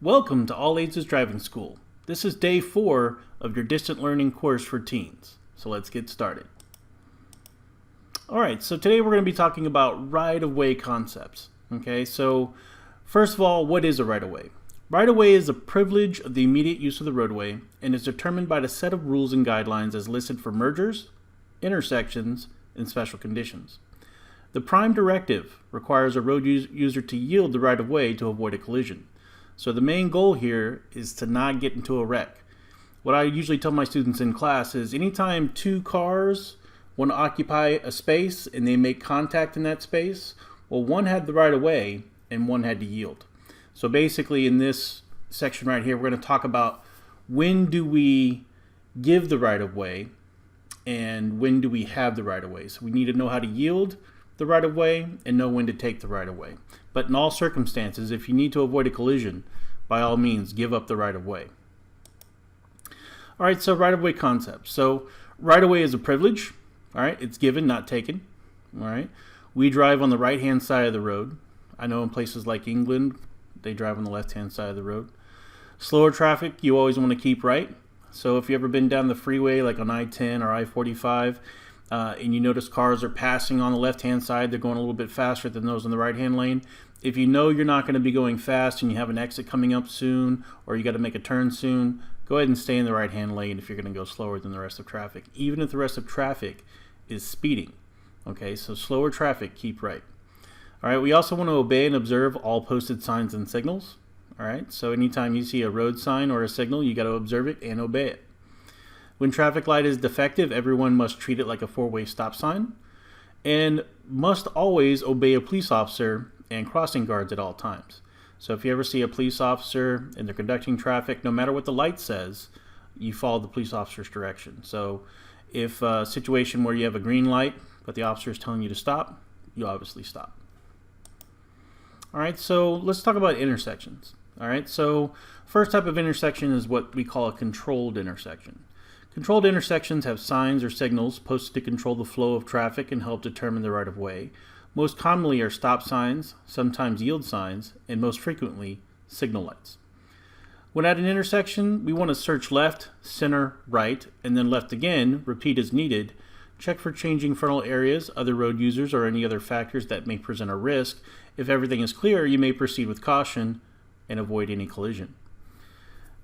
Welcome to All Ages Driving School. This is day 4 of your distant learning course for teens. So let's get started. Alright, so today we're going to be talking about right-of-way concepts. Okay, so first of all, what is a right-of-way? Right-of-way is a privilege of the immediate use of the roadway and is determined by the set of rules and guidelines as listed for mergers, intersections, and special conditions. The prime directive requires a road user to yield the right-of-way to avoid a collision. So the main goal here is to not get into a wreck. What I usually tell my students in class is anytime two cars want to occupy a space and they make contact in that space, well, one had the right-of-way and one had to yield. So basically in this section right here, we're going to talk about when do we give the right-of-way and when do we have the right-of-way. So we need to know how to yield the right-of-way and know when to take the right-of-way. But in all circumstances, if you need to avoid a collision, by all means, give up the right-of-way. All right, so right-of-way concept. So right-of-way is a privilege. All right, it's given, not taken. All right, we drive on the right-hand side of the road. I know in places like England, they drive on the left-hand side of the road. Slower traffic, you always want to keep right. So if you've ever been down the freeway, like on I-10 or I-45, and you notice cars are passing on the left-hand side, they're going a little bit faster than those in the right-hand lane. If you know you're not going to be going fast and you have an exit coming up soon, or you got to make a turn soon, go ahead and stay in the right-hand lane if you're going to go slower than the rest of traffic, even if the rest of traffic is speeding. Okay, so slower traffic, keep right. All right, we also want to obey and observe all posted signs and signals. All right, so anytime you see a road sign or a signal, you got to observe it and obey it. When traffic light is defective, everyone must treat it like a four-way stop sign and must always obey a police officer and crossing guards at all times. So if you ever see a police officer and they're conducting traffic, no matter what the light says, you follow the police officer's direction. So if a situation where you have a green light, but the officer is telling you to stop, you obviously stop. All right, so let's talk about intersections. All right, so first type of intersection is what we call a controlled intersection. Controlled intersections have signs or signals posted to control the flow of traffic and help determine the right-of-way. Most commonly are stop signs, sometimes yield signs, and most frequently, signal lights. When at an intersection, we want to search left, center, right, and then left again, repeat as needed. Check for changing frontal areas, other road users, or any other factors that may present a risk. If everything is clear, you may proceed with caution and avoid any collision.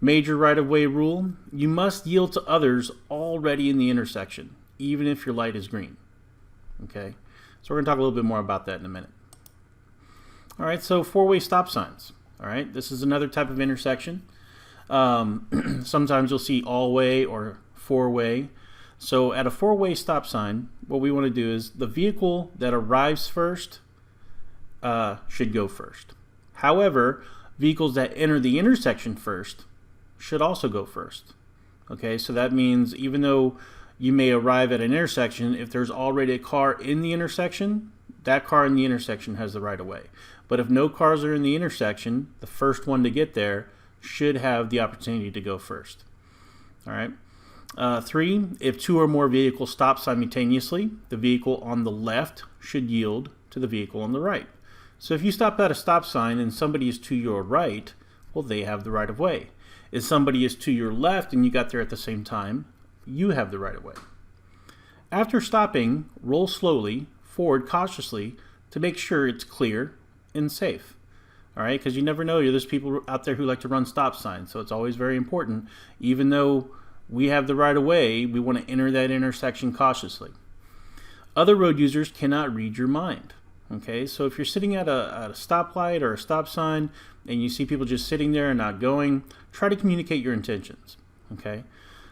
Major right-of-way rule, you must yield to others already in the intersection, even if your light is green. Okay, so we're going to talk a little bit more about that in a minute. All right, so four-way stop signs. All right, this is another type of intersection. Sometimes you'll see all-way or four-way. So at a four-way stop sign, what we want to do is the vehicle that arrives first should go first. However, vehicles that enter the intersection first should also go first. Okay, so that means even though you may arrive at an intersection, if there's already a car in the intersection, that car in the intersection has the right of way. But if no cars are in the intersection, the first one to get there should have the opportunity to go first. All right. 3, if two or more vehicles stop simultaneously, the vehicle on the left should yield to the vehicle on the right. So if you stop at a stop sign and somebody is to your right, well, they have the right of way. If somebody is to your left and you got there at the same time, you have the right of way. After stopping, roll slowly, forward cautiously to make sure it's clear and safe. All right, because you never know, there's people out there who like to run stop signs, so it's always very important. Even though we have the right of way, we want to enter that intersection cautiously. Other road users cannot read your mind. Okay, so if you're sitting at a stoplight or a stop sign and you see people just sitting there and not going, try to communicate your intentions. Okay,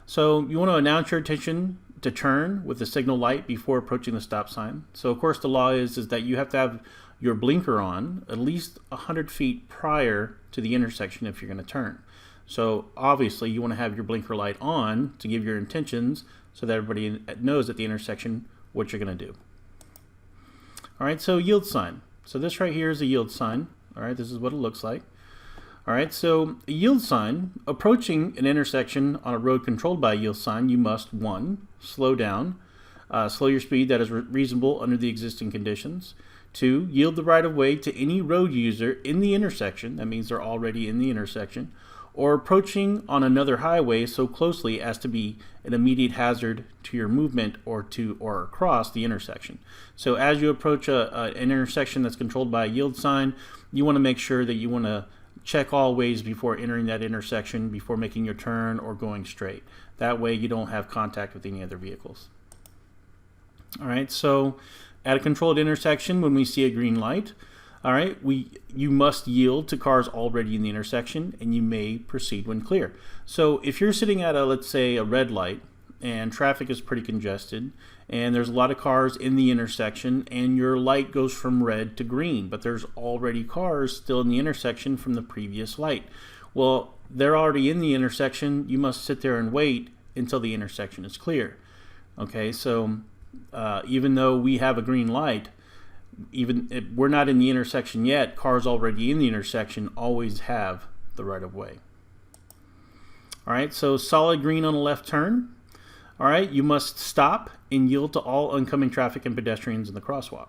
so you want to announce your intention to turn with the signal light before approaching the stop sign. So of course the law is that you have to have your blinker on at least 100 feet prior to the intersection if you're going to turn. So obviously you want to have your blinker light on to give your intentions so that everybody knows at the intersection what you're going to do. All right, so yield sign. So this right here is a yield sign. All right, this is what it looks like. All right, so a yield sign, approaching an intersection on a road controlled by a yield sign, you must, 1, slow down, slow your speed that is reasonable under the existing conditions. 2, yield the right-of-way to any road user in the intersection, that means they're already in the intersection, or approaching on another highway so closely as to be an immediate hazard to your movement or across the intersection. So as you approach an intersection that's controlled by a yield sign, you want to make sure that you want to check all ways before entering that intersection, before making your turn or going straight. That way you don't have contact with any other vehicles. All right, so at a controlled intersection, when we see a green light, all right, you must yield to cars already in the intersection, and you may proceed when clear. So if you're sitting at let's say a red light, and traffic is pretty congested, and there's a lot of cars in the intersection, and your light goes from red to green, but there's already cars still in the intersection from the previous light. Well, they're already in the intersection. You must sit there and wait until the intersection is clear. Okay, so even though we have a green light, even if we're not in the intersection yet, cars already in the intersection always have the right-of-way. All right, so solid green on a left turn. All right, you must stop and yield to all oncoming traffic and pedestrians in the crosswalk.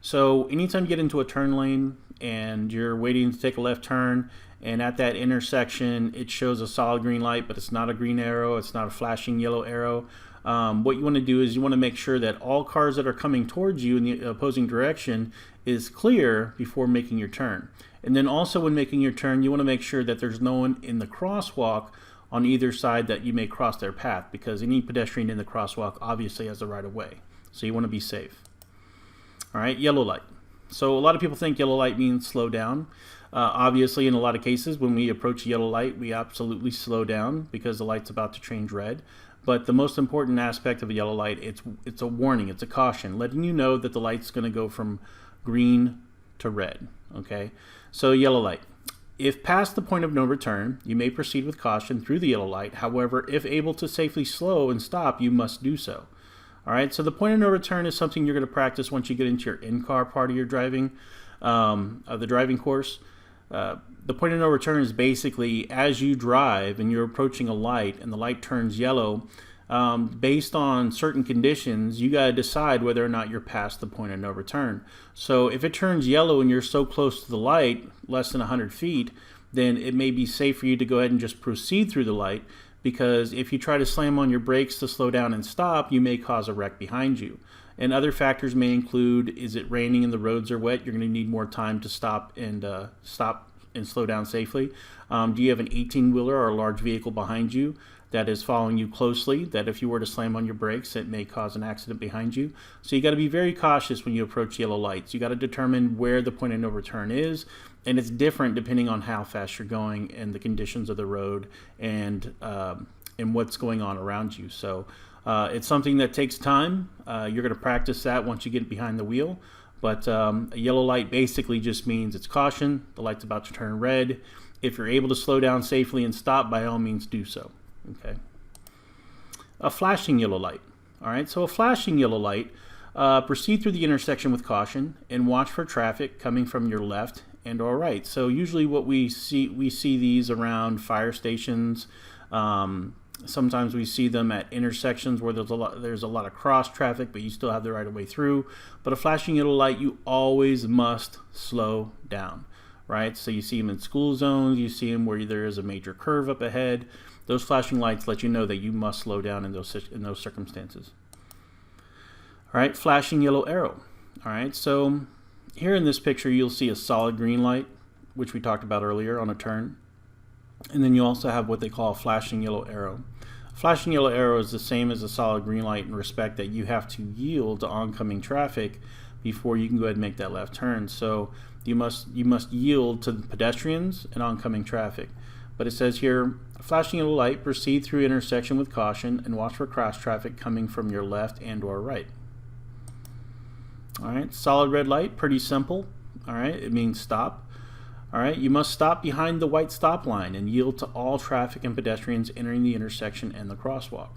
So anytime you get into a turn lane and you're waiting to take a left turn, and at that intersection it shows a solid green light, but it's not a green arrow, it's not a flashing yellow arrow, what you want to do is you want to make sure that all cars that are coming towards you in the opposing direction is clear before making your turn. And then also when making your turn, you want to make sure that there's no one in the crosswalk on either side that you may cross their path, because any pedestrian in the crosswalk obviously has the right of way. So you want to be safe. All right, yellow light. So a lot of people think yellow light means slow down. Obviously, in a lot of cases, when we approach yellow light, we absolutely slow down because the light's about to change red. But the most important aspect of a yellow light, it's a warning, it's a caution, letting you know that the light's going to go from green to red. Okay, so yellow light. If past the point of no return, you may proceed with caution through the yellow light. However, if able to safely slow and stop, you must do so. All right, so the point of no return is something you're going to practice once you get into your in-car part of your driving, of the driving course. The point of no return is basically as you drive and you're approaching a light and the light turns yellow, based on certain conditions, you got to decide whether or not you're past the point of no return. So if it turns yellow and you're so close to the light, less than 100 feet, then it may be safe for you to go ahead and just proceed through the light, because if you try to slam on your brakes to slow down and stop, you may cause a wreck behind you. And other factors may include, is it raining and the roads are wet? You're going to need more time to stop and slow down safely. Do you have an 18-wheeler or a large vehicle behind you that is following you closely, that if you were to slam on your brakes, it may cause an accident behind you? So you got to be very cautious when you approach yellow lights. You got to determine where the point of no return is, and it's different depending on how fast you're going and the conditions of the road and what's going on around you. So it's something that takes time. You're going to practice that once you get behind the wheel. But a yellow light basically just means it's caution. The light's about to turn red. If you're able to slow down safely and stop, by all means do so. Okay. A flashing yellow light. All right, so a flashing yellow light, proceed through the intersection with caution and watch for traffic coming from your left and or right. So usually what we see these around fire stations. Sometimes we see them at intersections where there's a lot of cross traffic, but you still have the right of way through. But a flashing yellow light, you always must slow down, right? So you see them in school zones, you see them where there is a major curve up ahead. Those flashing lights let you know that you must slow down in those circumstances. All right, flashing yellow arrow. All right, so here in this picture, you'll see a solid green light, which we talked about earlier on a turn. And then you also have what they call a flashing yellow arrow. Flashing yellow arrow is the same as a solid green light in respect that you have to yield to oncoming traffic before you can go ahead and make that left turn. So you must yield to the pedestrians and oncoming traffic. But it says here, flashing yellow light, proceed through intersection with caution and watch for cross traffic coming from your left and or right. All right, solid red light, pretty simple. All right, it means stop. All right, you must stop behind the white stop line and yield to all traffic and pedestrians entering the intersection and the crosswalk.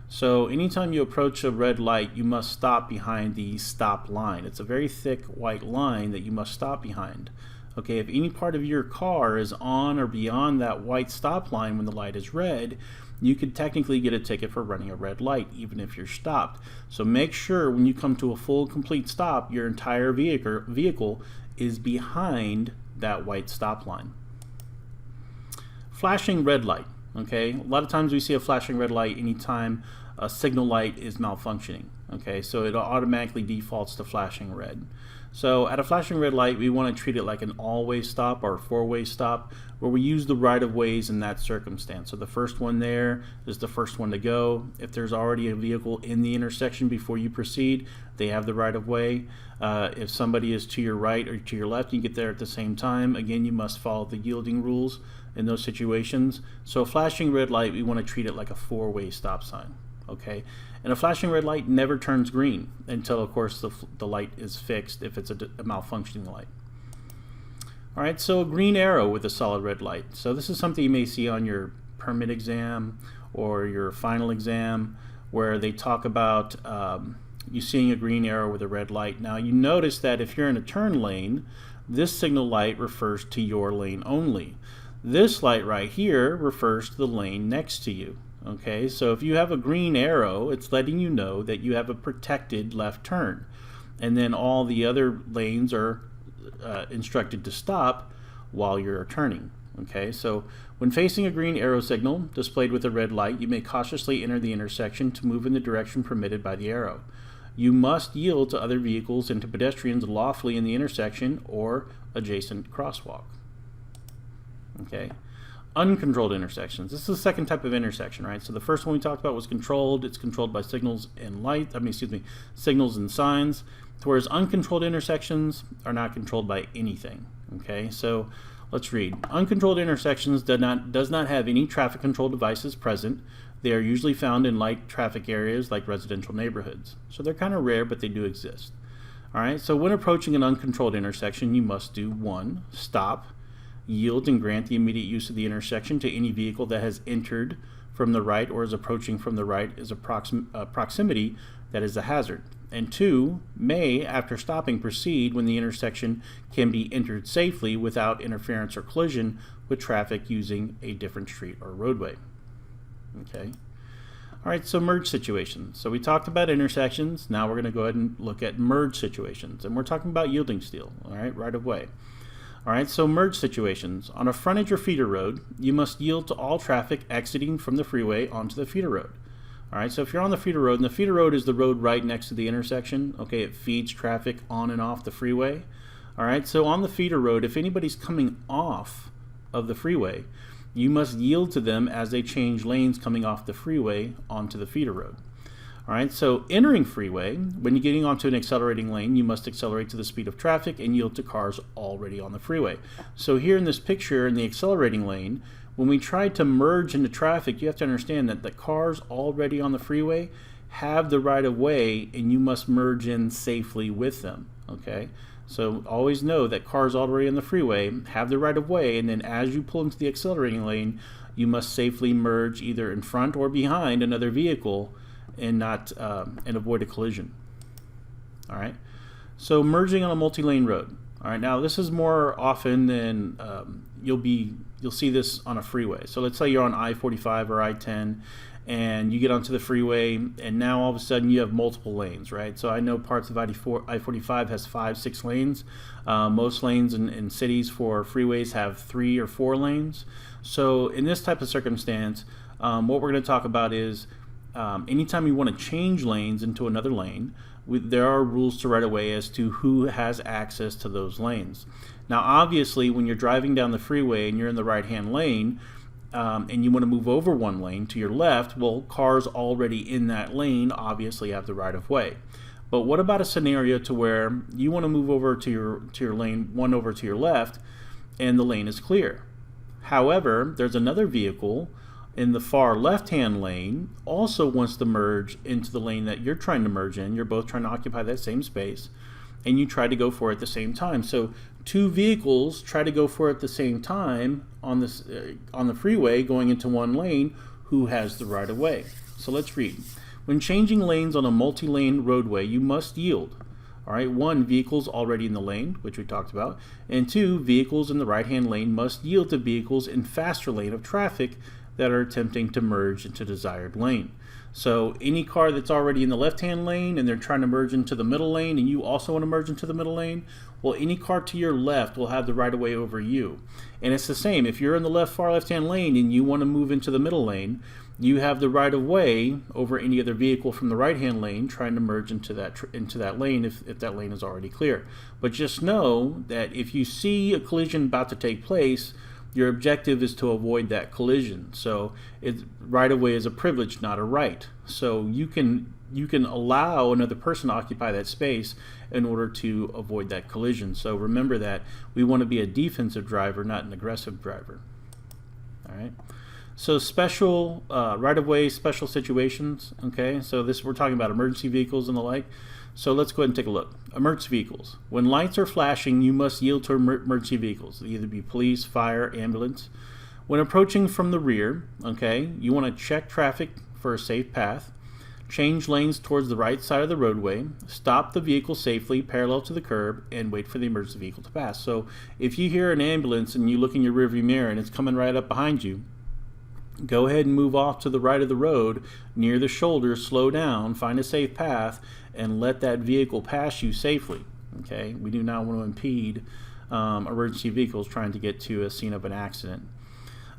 So anytime you approach a red light, you must stop behind the stop line. It's a very thick white line that you must stop behind. Okay, if any part of your car is on or beyond that white stop line when the light is red, you could technically get a ticket for running a red light even if you're stopped. So make sure when you come to a full complete stop, your entire vehicle is behind that white stop line. Flashing red light. Okay, a lot of times we see a flashing red light anytime a signal light is malfunctioning. Okay, so it automatically defaults to flashing red. So at a flashing red light, we want to treat it like an all-way stop or a four-way stop, where we use the right-of-ways in that circumstance. So the first one there is the first one to go. If there's already a vehicle in the intersection before you proceed, they have the right-of-way. If somebody is to your right or to your left, you get there at the same time. Again, you must follow the yielding rules in those situations. So a flashing red light, we want to treat it like a four-way stop sign. Okay, and a flashing red light never turns green until, of course, the light is fixed if it's a malfunctioning light. All right, so a green arrow with a solid red light. So this is something you may see on your permit exam or your final exam, where they talk about you seeing a green arrow with a red light. Now you notice that if you're in a turn lane, this signal light refers to your lane only. This light right here refers to the lane next to you. Okay, so if you have a green arrow, it's letting you know that you have a protected left turn. And then all the other lanes are instructed to stop while you're turning. Okay, so when facing a green arrow signal displayed with a red light, you may cautiously enter the intersection to move in the direction permitted by the arrow. You must yield to other vehicles and to pedestrians lawfully in the intersection or adjacent crosswalk. Okay. Uncontrolled intersections. This is the second type of intersection, right? So the first one we talked about was controlled. It's controlled by signals and signals and signs. Whereas uncontrolled intersections are not controlled by anything. Okay, so let's read. Uncontrolled intersections does not have any traffic control devices present. They are usually found in light traffic areas like residential neighborhoods. So they're kind of rare, but they do exist. All right, so when approaching an uncontrolled intersection, you must do 1, stop, yield and grant the immediate use of the intersection to any vehicle that has entered from the right or is approaching from the right is a proximity that is a hazard. And 2, may, after stopping, proceed when the intersection can be entered safely without interference or collision with traffic using a different street or roadway. Okay. All right, so merge situations. So we talked about intersections. Now we're going to go ahead and look at merge situations. And we're talking about yielding steel, all right, right of way. All right, so merge situations. On a frontage or feeder road, you must yield to all traffic exiting from the freeway onto the feeder road. All right, so if you're on the feeder road, and the feeder road is the road right next to the intersection, okay, it feeds traffic on and off the freeway. All right, so on the feeder road, if anybody's coming off of the freeway, you must yield to them as they change lanes coming off the freeway onto the feeder road. All right, so entering freeway, when you're getting onto an accelerating lane, you must accelerate to the speed of traffic and yield to cars already on the freeway. So here in this picture, in the accelerating lane, when we try to merge into traffic, you have to understand that the cars already on the freeway have the right of way, and you must merge in safely with them. Okay, so always know that cars already on the freeway have the right of way, and then as you pull into the accelerating lane, you must safely merge either in front or behind another vehicle and not and avoid a collision. All right, so merging on a multi-lane road. All right, now this is more often than you'll see this on a freeway. So let's say you're on I-45 or I-10 and you get onto the freeway, and now all of a sudden you have multiple lanes, right? So I know parts of I-45 has 5-6 lanes. Most lanes in cities for freeways have 3 or 4 lanes. So in this type of circumstance, what we're going to talk about is anytime you want to change lanes into another lane, there are rules to right away as to who has access to those lanes. Now obviously when you're driving down the freeway and you're in the right hand lane and you want to move over one lane to your left, well, cars already in that lane obviously have the right of way. But what about a scenario to where you want to move over to your lane, one over to your left, and the lane is clear? However, there's another vehicle in the far left-hand lane also wants to merge into the lane that you're trying to merge in. You're both trying to occupy that same space, and you try to go for it at the same time. So 2 vehicles try to go for it at the same time on the freeway going into one lane. Who has the right of way? So let's read. When changing lanes on a multi-lane roadway, you must yield. All right, 1, vehicles already in the lane, which we talked about, and 2, vehicles in the right-hand lane must yield to vehicles in faster lane of traffic that are attempting to merge into desired lane. So any car that's already in the left-hand lane and they're trying to merge into the middle lane and you also want to merge into the middle lane, well, any car to your left will have the right of way over you. And it's the same. If you're in the far left-hand lane and you want to move into the middle lane, you have the right of way over any other vehicle from the right-hand lane trying to merge into that lane if that lane is already clear. But just know that if you see a collision about to take place, your objective is to avoid that collision. So right of way is a privilege, not a right. So you can allow another person to occupy that space in order to avoid that collision. So remember that we want to be a defensive driver, not an aggressive driver. All right. So special right of way, special situations. Okay. So we're talking about emergency vehicles and the like. So let's go ahead and take a look. Emergency vehicles. When lights are flashing, you must yield to emergency vehicles. They either be police, fire, ambulance. When approaching from the rear, okay, you want to check traffic for a safe path. Change lanes towards the right side of the roadway. Stop the vehicle safely, parallel to the curb, and wait for the emergency vehicle to pass. So if you hear an ambulance and you look in your rearview mirror and it's coming right up behind you, go ahead and move off to the right of the road near the shoulder, slow down, find a safe path, and let that vehicle pass you safely. Okay, we do not want to impede emergency vehicles trying to get to a scene of an accident.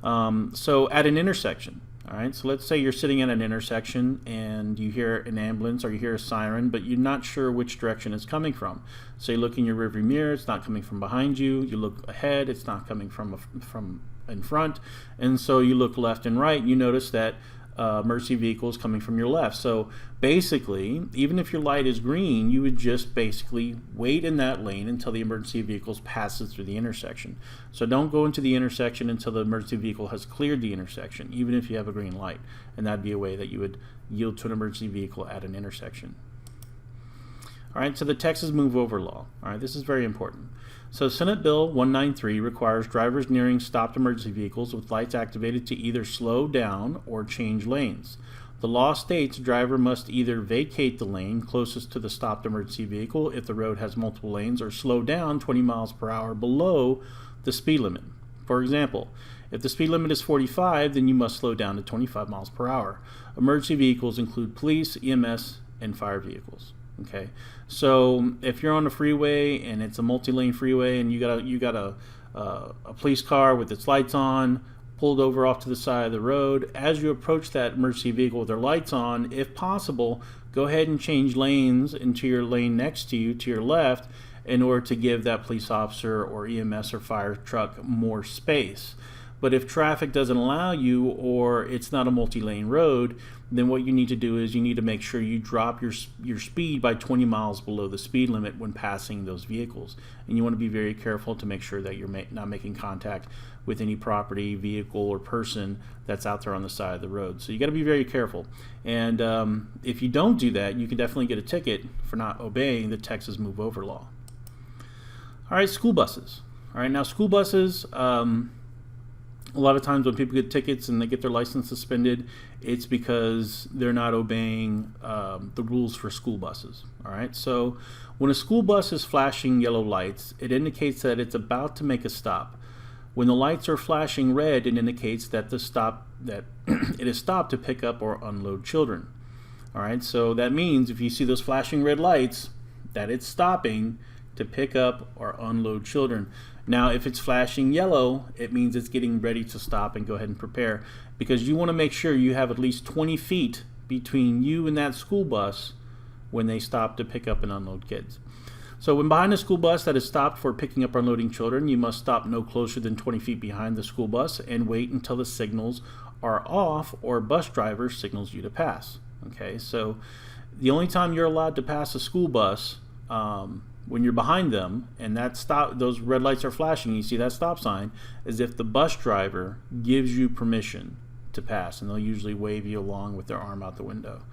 So at an intersection, all right, so let's say you're sitting at an intersection and you hear an ambulance or you hear a siren, but you're not sure which direction it's coming from. So you look in your rearview mirror, it's not coming from behind you. You look ahead, it's not coming from in front, and so you look left and right, you notice that emergency vehicle is coming from your left. So basically, even if your light is green, you would just basically wait in that lane until the emergency vehicle passes through the intersection. So don't go into the intersection until the emergency vehicle has cleared the intersection, even if you have a green light. And that'd be a way that you would yield to an emergency vehicle at an intersection. All right, so the Texas Move Over Law. All right, this is very important. So Senate Bill 193 requires drivers nearing stopped emergency vehicles with lights activated to either slow down or change lanes. The law states a driver must either vacate the lane closest to the stopped emergency vehicle if the road has multiple lanes or slow down 20 miles per hour below the speed limit. For example, if the speed limit is 45, then you must slow down to 25 miles per hour. Emergency vehicles include police, EMS, and fire vehicles. Okay, so if you're on a freeway and it's a multi-lane freeway and you got a police car with its lights on, pulled over off to the side of the road, as you approach that emergency vehicle with their lights on, if possible, go ahead and change lanes into your lane next to you, to your left, in order to give that police officer or EMS or fire truck more space. But if traffic doesn't allow you or it's not a multi-lane road, then what you need to do is you need to make sure you drop your speed by 20 miles below the speed limit when passing those vehicles. And you want to be very careful to make sure that you're not making contact with any property, vehicle, or person that's out there on the side of the road. So you got to be very careful. And if you don't do that, you can definitely get a ticket for not obeying the Texas Move Over Law. All right, school buses. All right, now school buses, a lot of times when people get tickets and they get their license suspended, it's because they're not obeying the rules for school buses. All right, so when a school bus is flashing yellow lights, it indicates that it's about to make a stop. When the lights are flashing red, it indicates that it is stopped to pick up or unload children. All right, so that means if you see those flashing red lights, that it's stopping to pick up or unload children. Now, if it's flashing yellow, it means it's getting ready to stop and go ahead and prepare, because you want to make sure you have at least 20 feet between you and that school bus when they stop to pick up and unload kids. So when behind a school bus that is stopped for picking up or unloading children, you must stop no closer than 20 feet behind the school bus and wait until the signals are off or bus driver signals you to pass. Okay, so the only time you're allowed to pass a school bus when you're behind them and those red lights are flashing, you see that stop sign, is if the bus driver gives you permission to pass, and they'll usually wave you along with their arm out the window.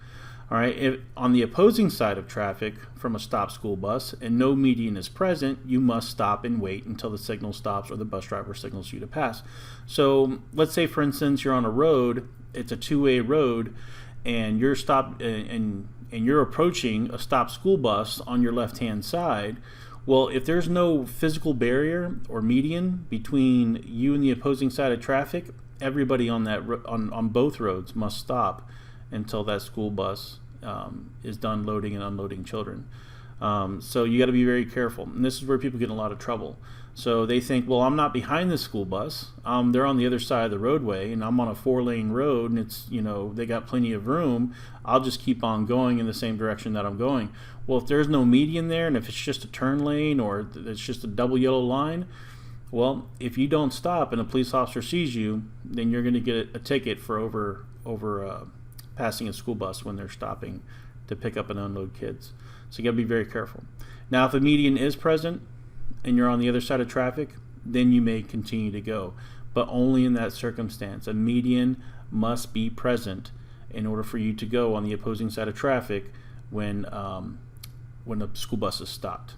All right, if on the opposing side of traffic from a stopped school bus and no median is present, you must stop and wait until the signal stops or the bus driver signals you to pass. So let's say, for instance, you're on a road, it's a two-way road, and you're stopped and you're approaching a stopped school bus on your left-hand side. Well, if there's no physical barrier or median between you and the opposing side of traffic, everybody on that on both roads must stop until that school bus is done loading and unloading children. So you got to be very careful, and this is where people get in a lot of trouble. So they think, well, I'm not behind the school bus. They're on the other side of the roadway, and I'm on a 4-lane road, and it's, they got plenty of room. I'll just keep on going in the same direction that I'm going. Well, if there's no median there, and if it's just a turn lane or it's just a double yellow line, well, if you don't stop and a police officer sees you, then you're going to get a ticket for over passing a school bus when they're stopping to pick up and unload kids. So you got to be very careful. Now, if a median is present and you're on the other side of traffic, then you may continue to go, but only in that circumstance. A median must be present in order for you to go on the opposing side of traffic when the school bus is stopped.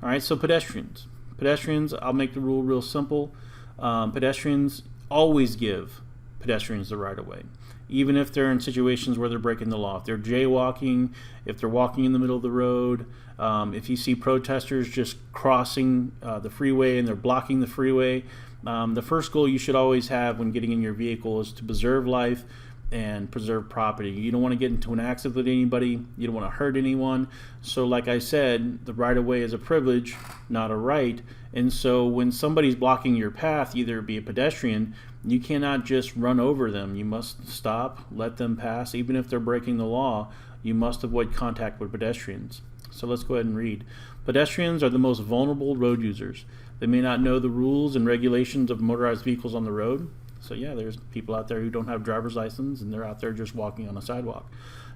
All right, so pedestrians. Pedestrians, I'll make the rule real simple. Pedestrians always give pedestrians the right of way, even if they're in situations where they're breaking the law. If they're jaywalking, if they're walking in the middle of the road, if you see protesters just crossing the freeway and they're blocking the freeway, the first goal you should always have when getting in your vehicle is to preserve life and preserve property. You don't want to get into an accident with anybody. You don't want to hurt anyone. So like I said, the right of way is a privilege, not a right. And so when somebody's blocking your path, either be a pedestrian, you cannot just run over them. You must stop, let them pass. Even if they're breaking the law, you must avoid contact with pedestrians. So let's go ahead and read. Pedestrians are the most vulnerable road users. They may not know the rules and regulations of motorized vehicles on the road. So yeah, there's people out there who don't have driver's license and they're out there just walking on a sidewalk.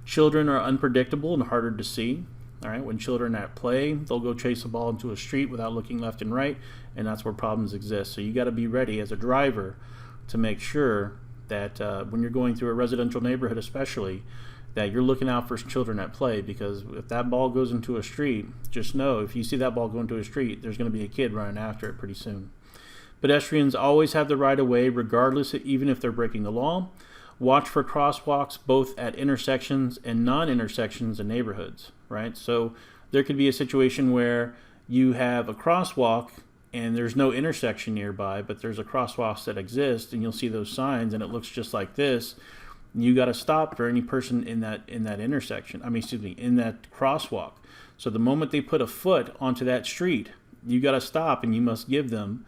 Children are unpredictable and harder to see. All right, when children are at play, they'll go chase a ball into a street without looking left and right, and that's where problems exist. So you got to be ready as a driver to make sure that when you're going through a residential neighborhood especially, that you're looking out for children at play, because if that ball goes into a street, just know if you see that ball go into a street, there's going to be a kid running after it pretty soon. Pedestrians always have the right of way, regardless, even if they're breaking the law. Watch for crosswalks both at intersections and non-intersections in neighborhoods, right? So there could be a situation where you have a crosswalk and there's no intersection nearby, but there's a crosswalk that exists, and you'll see those signs and it looks just like this. You got to stop for any person in that intersection. In that crosswalk. So the moment they put a foot onto that street, you got to stop and you must give them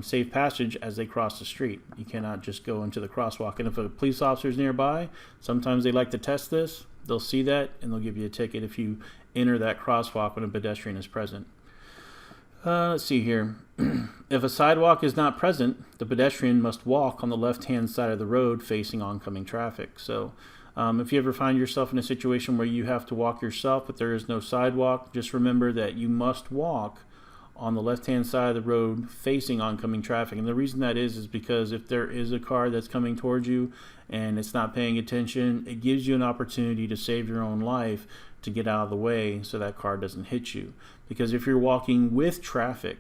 safe passage as they cross the street. You cannot just go into the crosswalk. And if a police officer is nearby, sometimes they like to test this. They'll see that and they'll give you a ticket if you enter that crosswalk when a pedestrian is present. Let's see here. If a sidewalk is not present, the pedestrian must walk on the left-hand side of the road facing oncoming traffic. So if you ever find yourself in a situation where you have to walk yourself but there is no sidewalk, just remember that you must walk on the left-hand side of the road facing oncoming traffic. And the reason that is because if there is a car that's coming towards you and it's not paying attention, it gives you an opportunity to save your own life to get out of the way so that car doesn't hit you. Because if you're walking with traffic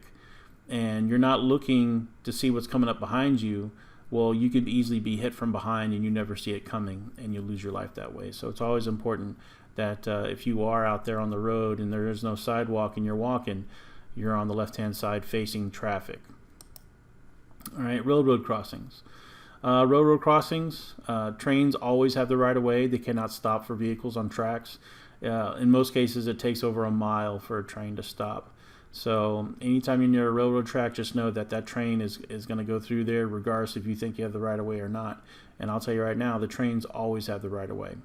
and you're not looking to see what's coming up behind you, well, you could easily be hit from behind and you never see it coming and you lose your life that way. So it's always important that if you are out there on the road and there is no sidewalk and you're walking, you're on the left-hand side facing traffic. All right, railroad crossings. Railroad crossings, trains always have the right of way. They cannot stop for vehicles on tracks. In most cases, it takes over a mile for a train to stop. So anytime you're near a railroad track, just know that that train is going to go through there regardless if you think you have the right of way or not. And I'll tell you right now, the trains always have the right of way.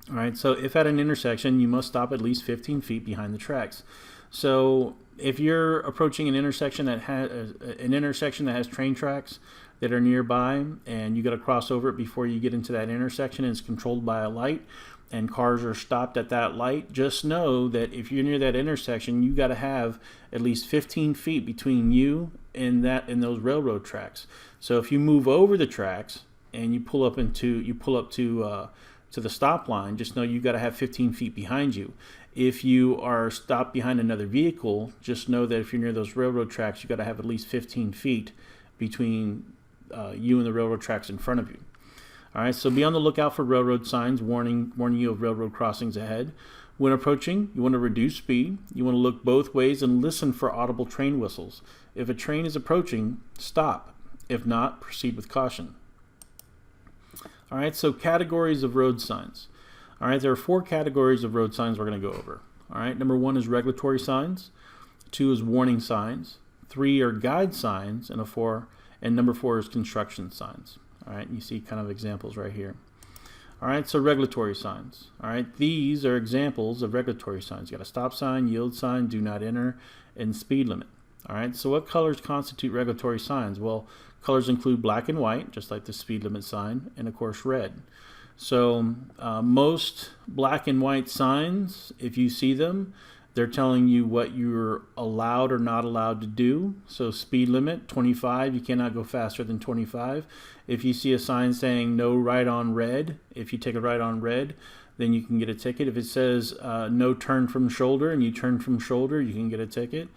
All right, so if at an intersection, you must stop at least 15 feet behind the tracks. So if you're approaching an intersection that has train tracks that are nearby and you got to cross over it before you get into that intersection and it's controlled by a light and cars are stopped at that light, just know that if you're near that intersection, you got to have at least 15 feet between you and those railroad tracks. So if you move over the tracks and you pull up to the stop line, just know you got to have 15 feet behind you. If you are stopped behind another vehicle, just know that if you're near those railroad tracks, you got to have at least 15 feet between you and the railroad tracks in front of you. All right, so be on the lookout for railroad signs warning you of railroad crossings ahead. When approaching, you want to reduce speed. You want to look both ways and listen for audible train whistles. If a train is approaching, stop If not, proceed with caution. All right, so categories of road signs. All right, there are 4 categories of road signs we're going to go over. All right, number 1 is regulatory signs, 2 is warning signs, 3 are guide signs, and number 4 is construction signs. All right, you see kind of examples right here. All right, so regulatory signs. All right, these are examples of regulatory signs. You got a stop sign, yield sign, do not enter, and speed limit. All right, so what colors constitute regulatory signs? Well, colors include black and white, just like the speed limit sign, and of course red. So most black and white signs, if you see them, they're telling you what you're allowed or not allowed to do. So speed limit, 25, you cannot go faster than 25. If you see a sign saying no right on red, if you take a right on red, then you can get a ticket. If it says no turn from shoulder and you turn from shoulder, you can get a ticket.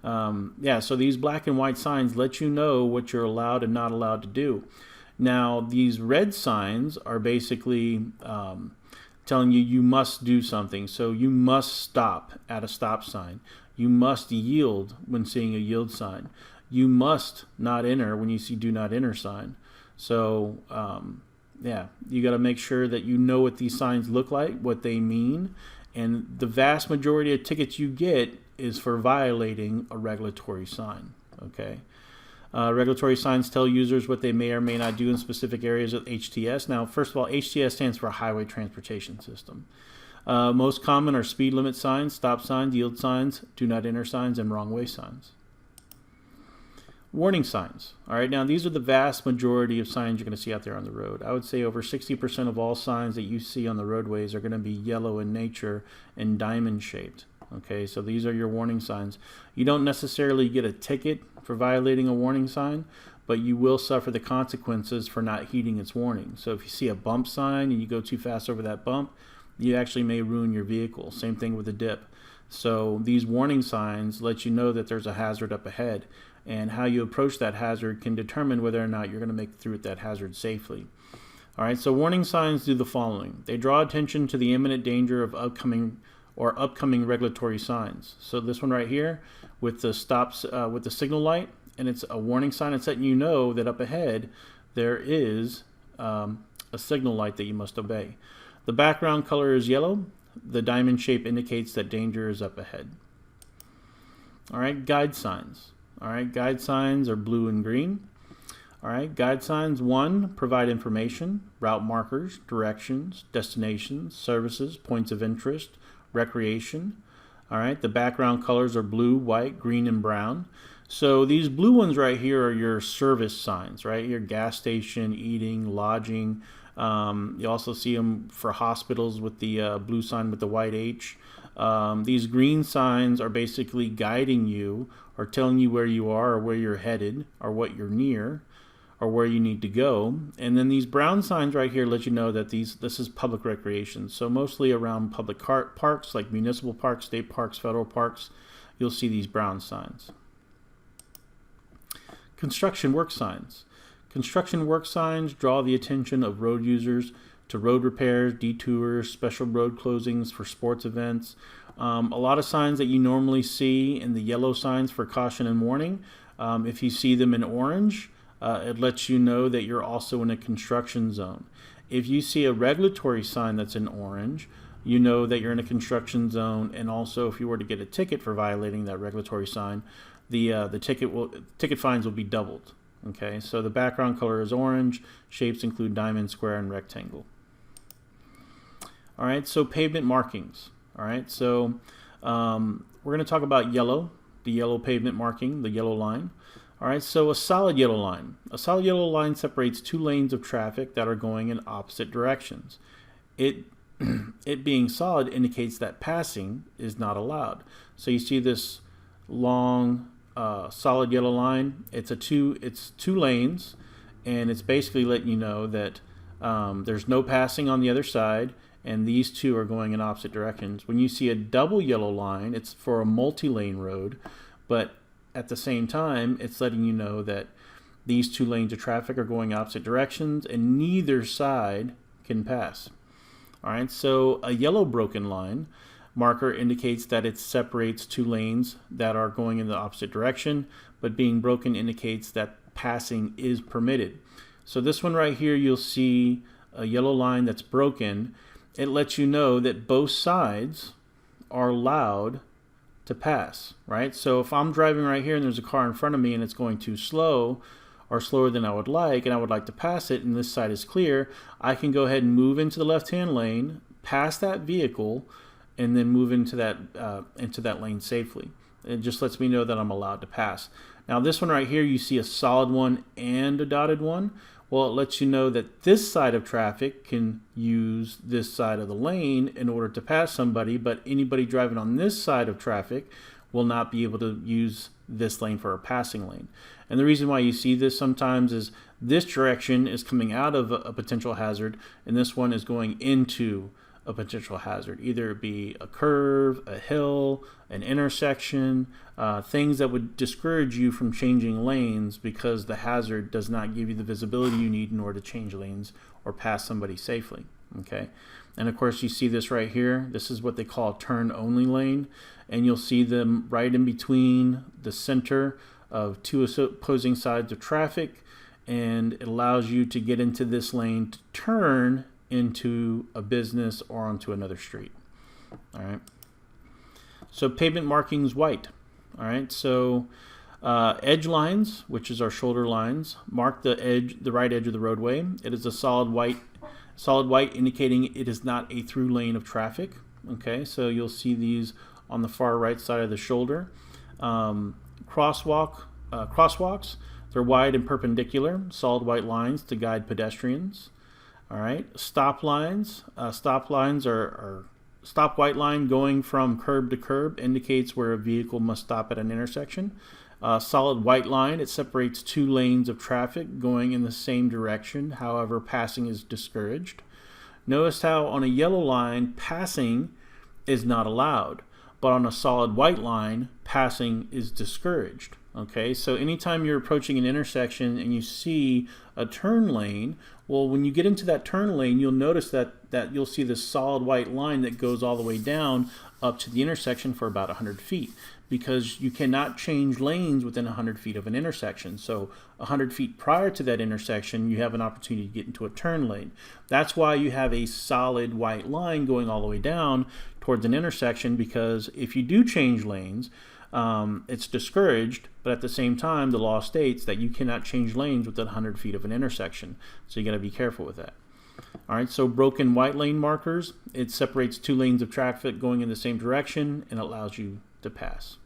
So these black and white signs let you know what you're allowed and not allowed to do. Now, these red signs are basically telling you you must do something. So you must stop at a stop sign. You must yield when seeing a yield sign. You must not enter when you see do not enter sign. So, you got to make sure that you know what these signs look like, what they mean. And the vast majority of tickets you get is for violating a regulatory sign. Okay. Regulatory signs tell users what they may or may not do in specific areas of HTS. Now, first of all, HTS stands for Highway Transportation System. Most common are speed limit signs, stop signs, yield signs, do not enter signs, and wrong way signs. Warning signs. All right, now these are the vast majority of signs you're going to see out there on the road. I would say over 60% of all signs that you see on the roadways are going to be yellow in nature and diamond shaped. Okay, so these are your warning signs. You don't necessarily get a ticket for violating a warning sign, but you will suffer the consequences for not heeding its warning. So if you see a bump sign and you go too fast over that bump, you actually may ruin your vehicle. Same thing with a dip. So these warning signs let you know that there's a hazard up ahead, and how you approach that hazard can determine whether or not you're going to make it through that hazard safely. All right, so warning signs do the following. They draw attention to the imminent danger of upcoming regulatory signs. So this one right here with the stops with the signal light, and it's a warning sign. It's letting you know that up ahead there is a signal light that you must obey. The background color is yellow. The diamond shape indicates that danger is up ahead. All right, guide signs. All right, guide signs are blue and green. All right, guide signs 1 provide information, route markers, directions, destinations, services, points of interest, recreation. All right, the background colors are blue, white, green, and brown. So these blue ones right here are your service signs, right? Your gas station, eating, lodging. You also see them for hospitals with the blue sign with the white H. These green signs are basically guiding you or telling you where you are or where you're headed or what you're near or where you need to go. And then these brown signs right here let you know that this is public recreation. So mostly around public parks like municipal parks, state parks, federal parks, you'll see these brown signs. Construction work signs. Construction work signs draw the attention of road users to road repairs, detours, special road closings for sports events. A lot of signs that you normally see in the yellow signs for caution and warning, if you see them in orange, it lets you know that you're also in a construction zone. If you see a regulatory sign that's in orange, you know that you're in a construction zone, and also if you were to get a ticket for violating that regulatory sign, the ticket fines will be doubled. Okay, so the background color is orange. Shapes include diamond, square, and rectangle. All right, so pavement markings. All right, so we're going to talk about yellow, the yellow pavement marking, the yellow line. All right, so a solid yellow line. A solid yellow line separates 2 lanes of traffic that are going in opposite directions. It being solid indicates that passing is not allowed. So you see this long solid yellow line. It's two lanes, and it's basically letting you know that there's no passing on the other side, and these two are going in opposite directions. When you see a double yellow line, it's for a multi-lane road, but at the same time, it's letting you know that these 2 lanes of traffic are going opposite directions, and neither side can pass. All right, so a yellow broken line marker indicates that it separates 2 lanes that are going in the opposite direction, but being broken indicates that passing is permitted. So this one right here, you'll see a yellow line that's broken. It lets you know that both sides are allowed to pass, right? So if I'm driving right here and there's a car in front of me and it's going too slow or slower than I would like, and I would like to pass it and this side is clear, I can go ahead and move into the left-hand lane, pass that vehicle, and then move into that lane safely. It just lets me know that I'm allowed to pass. Now this one right here, you see a solid one and a dotted one. Well, it lets you know that this side of traffic can use this side of the lane in order to pass somebody, but anybody driving on this side of traffic will not be able to use this lane for a passing lane. And the reason why you see this sometimes is this direction is coming out of a potential hazard, and this one is going into a potential hazard. Either it be a curve, a hill, an intersection, things that would discourage you from changing lanes because the hazard does not give you the visibility you need in order to change lanes or pass somebody safely. Okay, and of course you see this right here. This is what they call a turn-only lane, and you'll see them right in between the center of two opposing sides of traffic, and it allows you to get into this lane to turn into a business or onto another street. All right. So pavement markings white. All right. So edge lines, which is our shoulder lines, mark the right edge of the roadway. It is a solid white indicating it is not a through lane of traffic. Okay. So you'll see these on the far right side of the shoulder. Crosswalks, they're wide and perpendicular, solid white lines to guide pedestrians. All right, stop lines. Stop lines are stop white line going from curb to curb indicates where a vehicle must stop at an intersection. Solid white line, it separates two lanes of traffic going in the same direction. However, passing is discouraged. Notice how on a yellow line, passing is not allowed, but on a solid white line, passing is discouraged. Okay, so anytime you're approaching an intersection and you see a turn lane, well, when you get into that turn lane, you'll notice that you'll see this solid white line that goes all the way down up to the intersection for about 100 feet, because you cannot change lanes within 100 feet of an intersection. So 100 feet prior to that intersection, you have an opportunity to get into a turn lane. That's why you have a solid white line going all the way down towards an intersection, because if you do change lanes, it's discouraged, but at the same time, the law states that you cannot change lanes within 100 feet of an intersection. So you got to be careful with that. All right, so broken white lane markers, it separates two lanes of traffic going in the same direction and allows you to pass.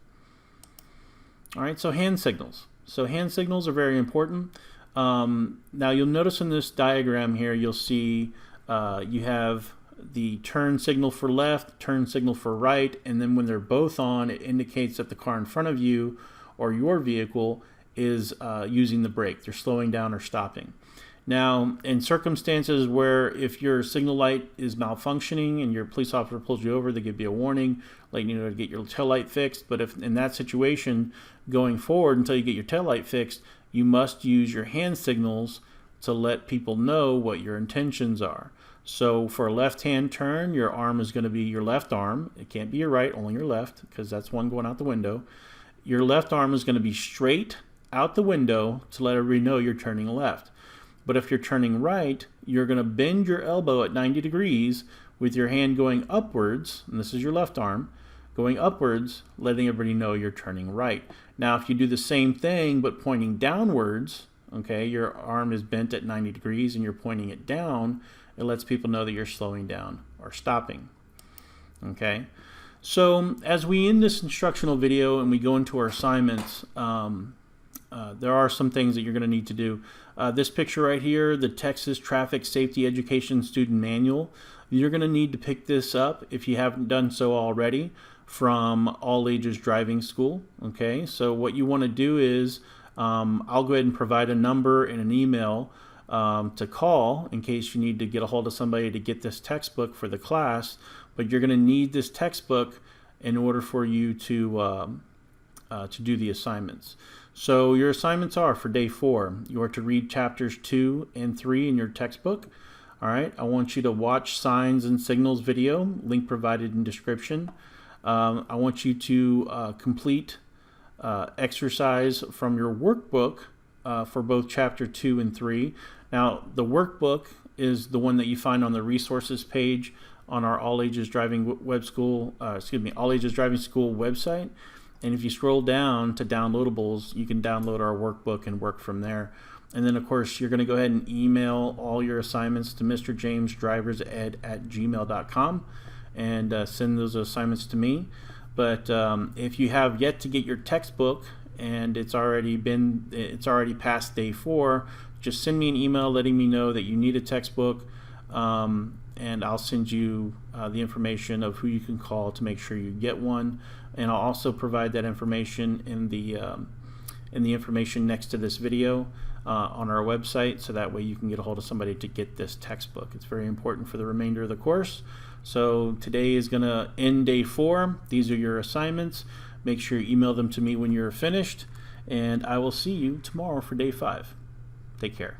All right, so hand signals. So hand signals are very important. Now you'll notice in this diagram here, you'll see you have the turn signal for left, turn signal for right, and then when they're both on, it indicates that the car in front of you or your vehicle is using the brake. They're slowing down or stopping. Now, in circumstances where if your signal light is malfunctioning and your police officer pulls you over, they give you a warning, letting you know to get your tail light fixed. But if in that situation, going forward until you get your tail light fixed, you must use your hand signals to let people know what your intentions are. So for a left-hand turn, your arm is going to be your left arm. It can't be your right, only your left, because that's one going out the window. Your left arm is going to be straight out the window to let everybody know you're turning left. But if you're turning right, you're going to bend your elbow at 90 degrees with your hand going upwards, and this is your left arm, going upwards, letting everybody know you're turning right. Now, if you do the same thing but pointing downwards, okay, your arm is bent at 90 degrees and you're pointing it down, it lets people know that you're slowing down or stopping. Okay, so as we end this instructional video and we go into our assignments, there are some things that you're going to need to do. This picture right here, the Texas Traffic Safety Education Student Manual, you're going to need to pick this up if you haven't done so already from All Ages Driving School. Okay, so what you want to do is I'll go ahead and provide a number and an email to call in case you need to get a hold of somebody to get this textbook for the class, but you're going to need this textbook in order for you to do the assignments. So your assignments are for day 4. You are to read chapters 2 and 3 in your textbook. All right, I want you to watch Signs and Signals video, link provided in description. I want you to complete exercise from your workbook for both Chapter 2 and 3. Now, the workbook is the one that you find on the resources page on our All Ages Driving All Ages Driving School website. And if you scroll down to downloadables, you can download our workbook and work from there. And then, of course, you're going to go ahead and email all your assignments to mrjamesdriversed@gmail.com and send those assignments to me. But if you have yet to get your textbook and it's already past day 4, just send me an email letting me know that you need a textbook, and I'll send you the information of who you can call to make sure you get one. And I'll also provide that information in the information next to this video on our website, so that way you can get a hold of somebody to get this textbook. It's very important for the remainder of the course. So today is going to end day 4. These are your assignments. Make sure you email them to me when you're finished, and I will see you tomorrow for day 5. Take care.